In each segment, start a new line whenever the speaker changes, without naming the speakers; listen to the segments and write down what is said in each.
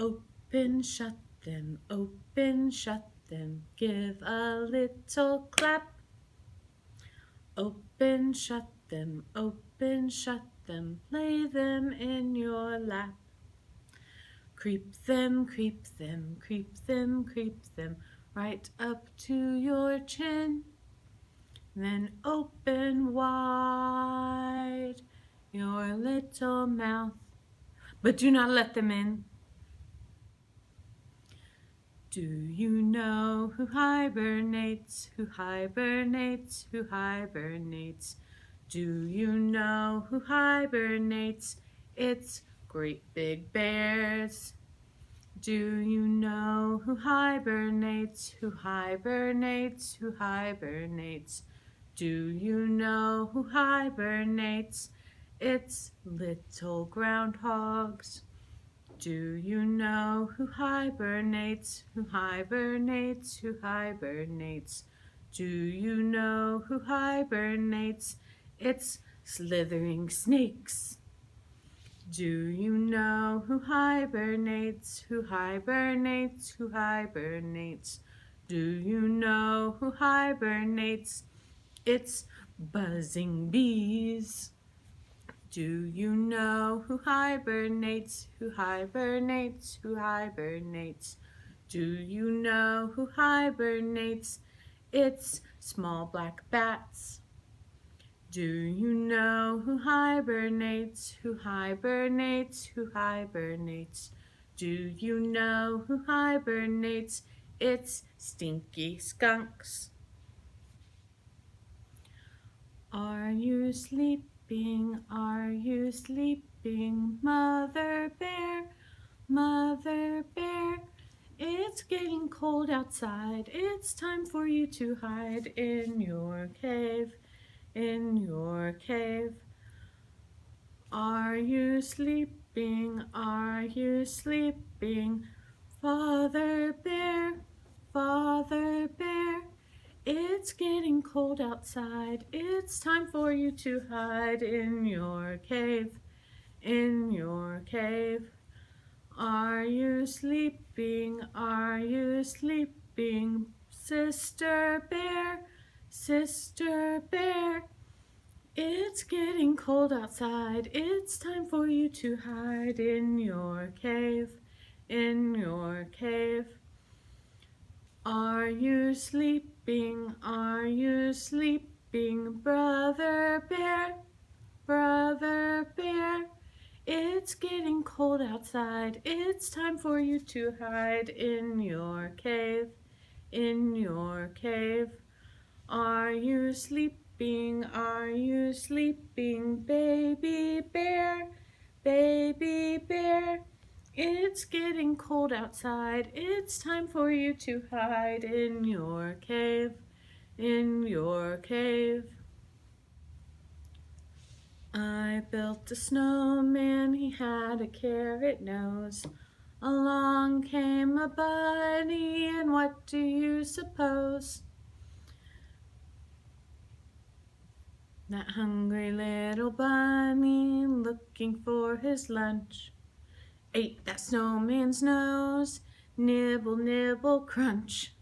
Open, shut them, open, shut them, give a little clap. Open, shut them, lay them in your lap. Creep them, creep them, creep them, creep them, right up to your chin. Then open wide your little mouth, but do not let them in. Do you know who hibernates, who hibernates, who hibernates? Do you know who hibernates? It's great big bears. Do you know who hibernates, who hibernates, who hibernates? Do you know who hibernates? It's little groundhogs. Do you know who hibernates, who hibernates, who hibernates? Do you know who hibernates? It's slithering snakes. Do you know who hibernates, who hibernates, who hibernates? Do you know who hibernates? It's buzzing bees. Do you know who hibernates, who hibernates, who hibernates? Do you know who hibernates? It's small black bats. Do you know who hibernates, who hibernates, who hibernates? Do you know who hibernates? It's stinky skunks. Are you sleeping? Are you sleeping? Mother bear, mother bear. It's getting cold outside. It's time for you to hide in your cave, in your cave. Are you sleeping? Are you sleeping? Father bear, father bear. It's getting cold outside. It's time for you to hide in your cave, in your cave. Are you sleeping? Are you sleeping? Sister bear, sister bear. It's getting cold outside. It's time for you to hide in your cave, in your cave. Are you sleeping? Are you sleeping? Brother bear, brother bear. It's getting cold outside. It's time for you to hide in your cave, in your cave. Are you sleeping? Are you sleeping? Baby bear, baby bear. It's getting cold outside. It's time for you to hide in your cave, in your cave. I built a snowman, he had a carrot nose. Along came a bunny, and what do you suppose? That hungry little bunny, looking for his lunch, ate that snowman's nose, nibble, nibble, crunch.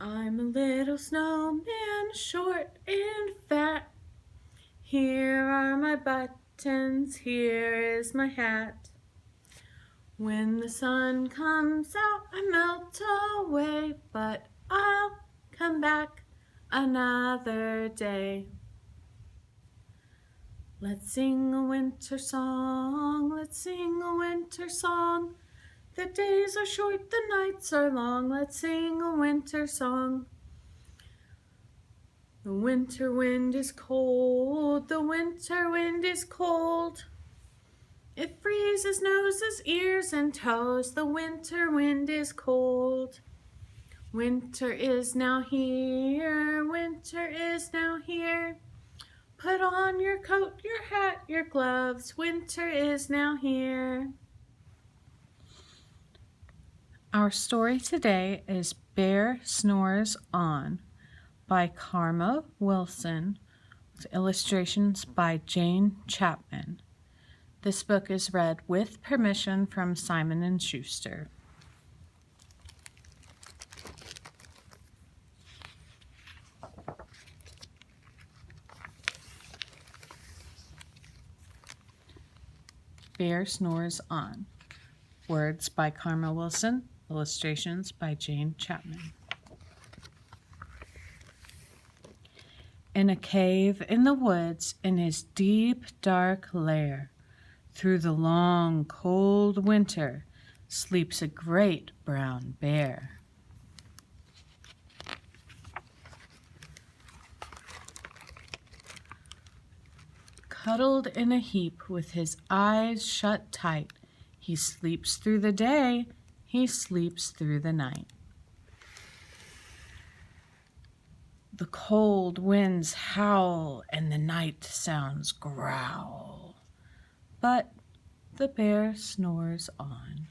I'm a little snowman, short and fat. Here are my buttons, here is my hat. When the sun comes out, I melt away, but I'll come back another day. Let's sing a winter song, let's sing a winter song. The days are short, the nights are long, let's sing a winter song. The winter wind is cold, the winter wind is cold. It freezes noses, ears, and toes, the winter wind is cold. Winter is now here, winter is now here. Put on your coat, your hat, your gloves, winter is now here. Our story today is Bear Snores On by Karma Wilson, with illustrations by Jane Chapman. This book is read with permission from Simon & Schuster. Bear Snores On. Words by Karma Wilson. Illustrations by Jane Chapman. In a cave in the woods, in his deep, dark lair, through the long, cold winter, sleeps a great brown bear. Cuddled in a heap with his eyes shut tight, he sleeps through the day, he sleeps through the night. The cold winds howl and the night sounds growl, but the bear snores on.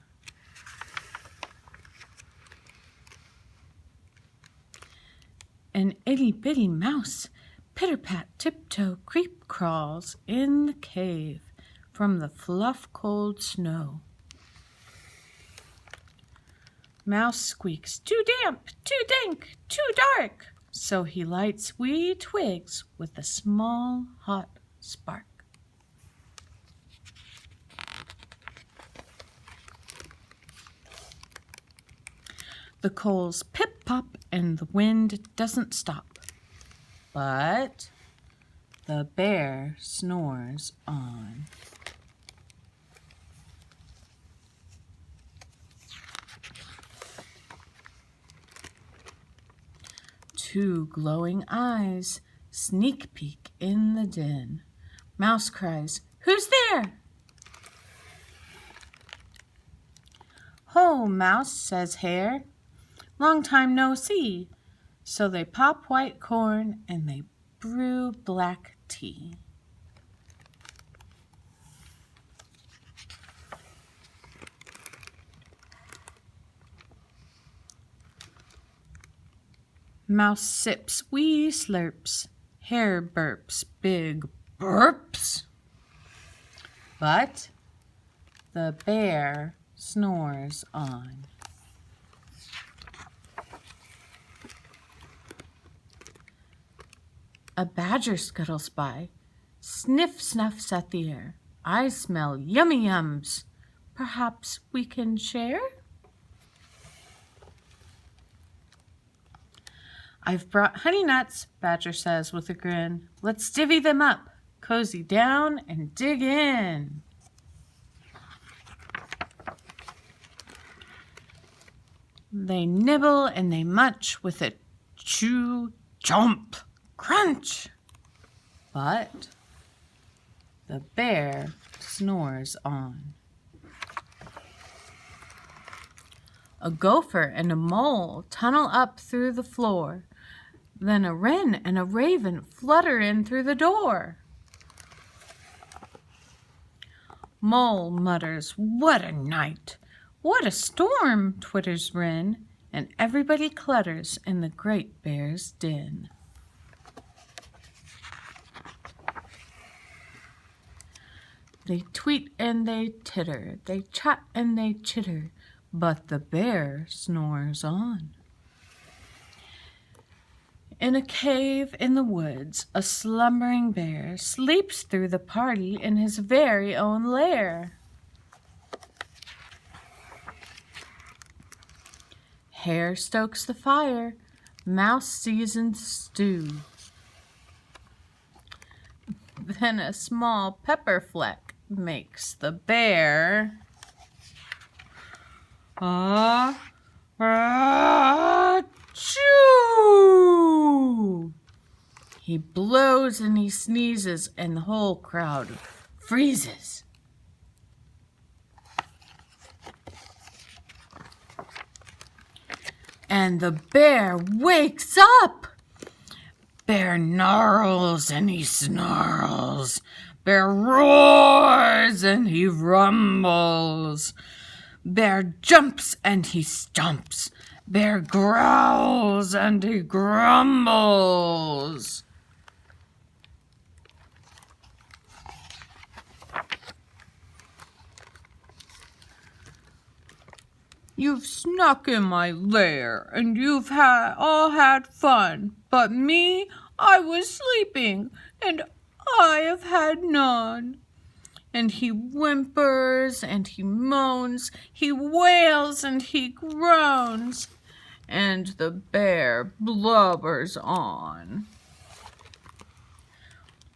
An itty-bitty mouse, pitter-pat, tiptoe, creep crawls in the cave from the fluff-cold snow. Mouse squeaks, too damp, too dank, too dark. So he lights wee twigs with a small hot spark. The coals pip-pop and the wind doesn't stop, but the bear snores on. Two glowing eyes sneak peek in the den. Mouse cries, "Who's there?" "Ho, Mouse," says Hare. "Long time no see." So they pop white corn and they brew black tea. Mouse sips wee slurps, Hare burps big burps, but the bear snores on. A badger scuttles by, sniff snuffs at the air. "I smell yummy yums. Perhaps we can share?" "I've brought honey nuts," Badger says with a grin. "Let's divvy them up, cozy down and dig in." They nibble and they munch with a chew, chomp, crunch. But the bear snores on. A gopher and a mole tunnel up through the floor. Then a wren and a raven flutter in through the door. Mole mutters, "What a night! What a storm!" twitters wren, and everybody clutters in the great bear's den. They tweet and they titter, they chat and they chitter, but the bear snores on. In a cave in the woods, a slumbering bear sleeps through the party in his very own lair. Hare stokes the fire, Mouse seasons stew. Then a small pepper fleck makes the bear achoo! He blows and he sneezes and the whole crowd freezes. And the bear wakes up. Bear gnarls and he snarls. Bear roars and he rumbles. Bear jumps and he stomps. Bear growls and he grumbles.
You've snuck in my lair, and you've all had fun, but me, I was sleeping, and I have had none." And he whimpers and he moans, he wails and he groans, and the bear blubbers on.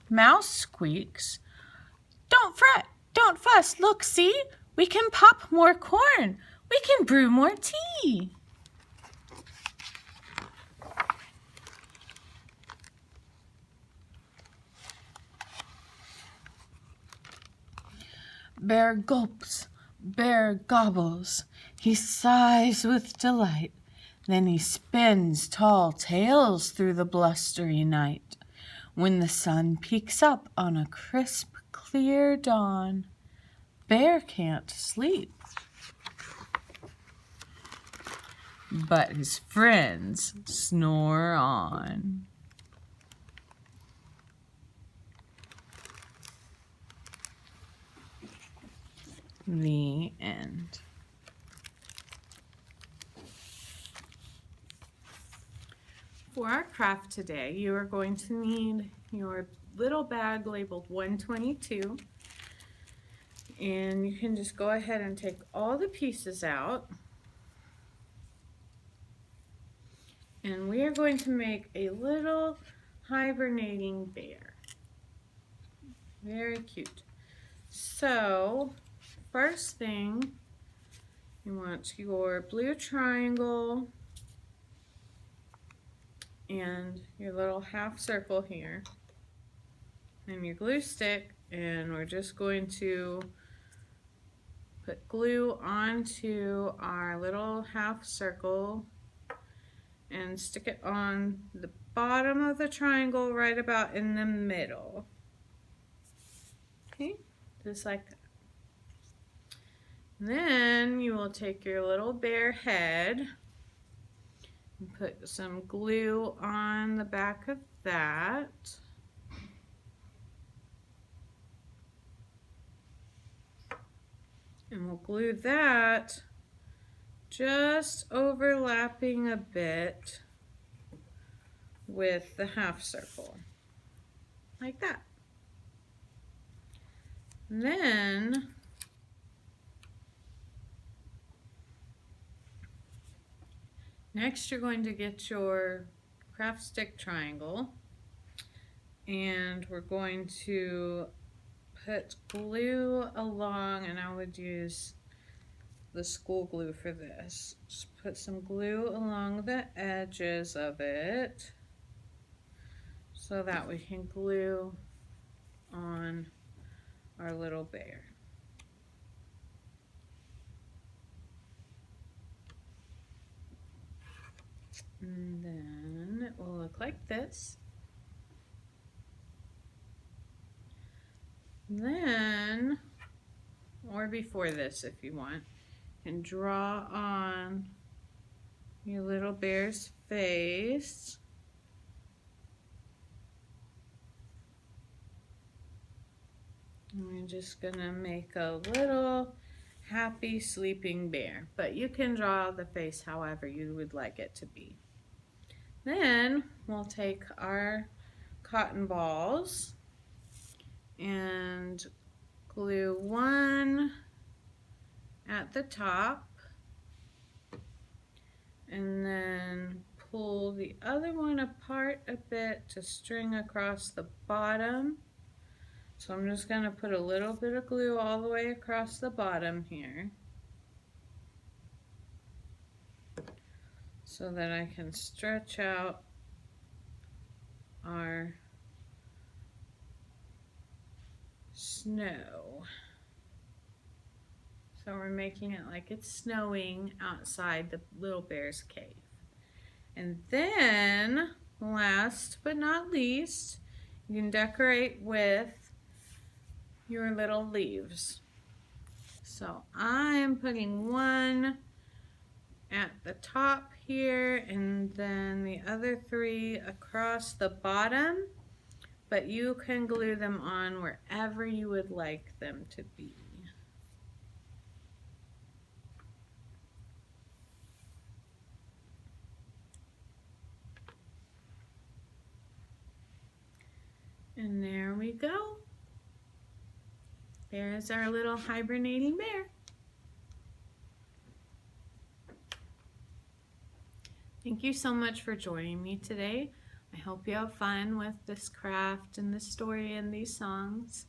Mouse squeaks, "Don't fret, don't fuss, look, see, we can pop more corn, we can brew more tea." Bear gulps, bear gobbles, he sighs with delight, then he spins tall tales through the blustery night. When the sun peeks up on a crisp, clear dawn, Bear can't sleep, but his friends snore on. The end.
For our craft today, you are going to need your little bag labeled 122. And you can just go ahead and take all the pieces out. And we are going to make a little hibernating bear. Very cute. So, first thing, you want your blue triangle and your little half circle here and your glue stick, and we're just going to put glue onto our little half circle and stick it on the bottom of the triangle right about in the middle. Okay, just like that. And then you will take your little bear head and put some glue on the back of that. And we'll glue that just overlapping a bit with the half circle, like that. And then next you're going to get your craft stick triangle, and we're going to put glue along, and I would use the school glue for this. Just put some glue along the edges of it so that we can glue on our little bear. And then it will look like this. Then, or before this if you want, you can draw on your little bear's face. And we're just gonna make a little happy sleeping bear, but you can draw the face however you would like it to be. Then we'll take our cotton balls and glue one at the top, and then pull the other one apart a bit to string across the bottom. So I'm just going to put a little bit of glue all the way across the bottom here so that I can stretch out our snow. So we're making it like it's snowing outside the little bear's cave. And then, last but not least, you can decorate with your little leaves. So I'm putting one at the top here and then the other three across the bottom, but you can glue them on wherever you would like them to be. And there we go. There's our little hibernating bear. Thank you so much for joining me today. I hope you have fun with this craft and this story and these songs.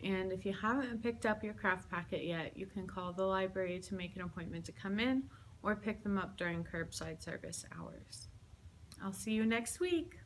And if you haven't picked up your craft packet yet, you can call the library to make an appointment to come in or pick them up during curbside service hours. I'll see you next week.